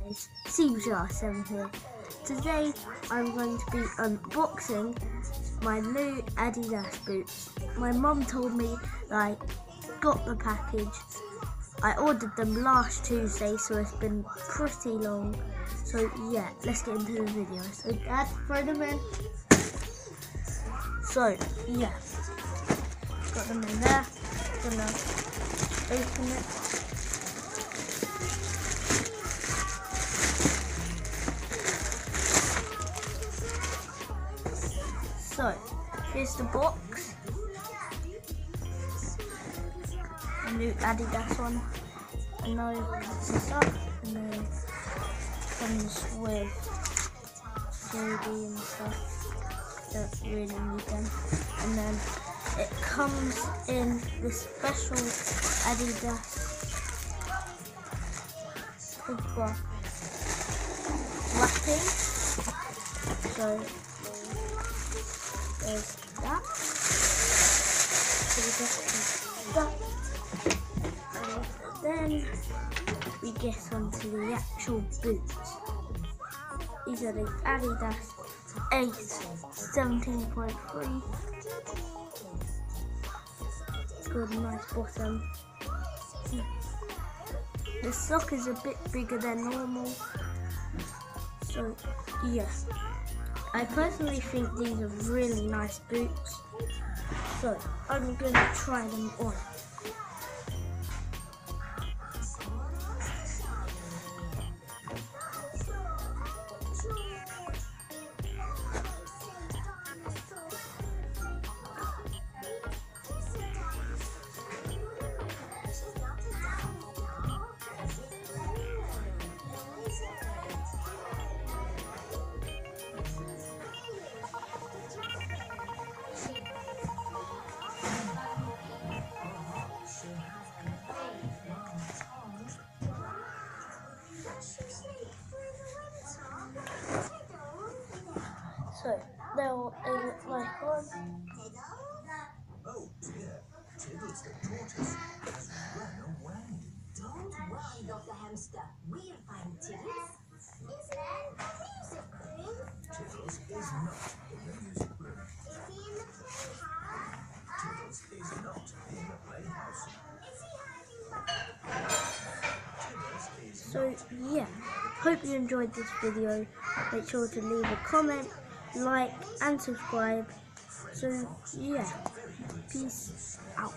guys, CBR7 here. Today I'm going to be unboxing my new Adidas boots. My mum told me that I got the package. I ordered them last Tuesday, so it's been pretty long. So yeah, let's get into the video. So Dad, throw them in. So yeah, got them in there. Gonna open it. So, here's the box. A new Adidas one. And now this up, and then it comes with 3D and stuff. Don't really need them. And then it comes in this special Adidas paper wrapping. So there's that. And then we get onto the actual boots. These are the Adidas Ace 17.3. Good, nice bottom. The sock is a bit bigger than normal. So yeah. I personally think these are really nice boots, so I'm going to try them on. So, they're what they look like on. Oh dear, Tiddles the tortoise has run away. Don't worry, Dr. Hamster. We'll find Tiddles. Is there a music room? Tiddles is not in the music room. Is he in the playhouse? Tiddles is not in the playhouse. Is he hiding Tiddles is So yeah, hope you enjoyed this video. Make sure to leave a comment, like and subscribe. So yeah, peace out.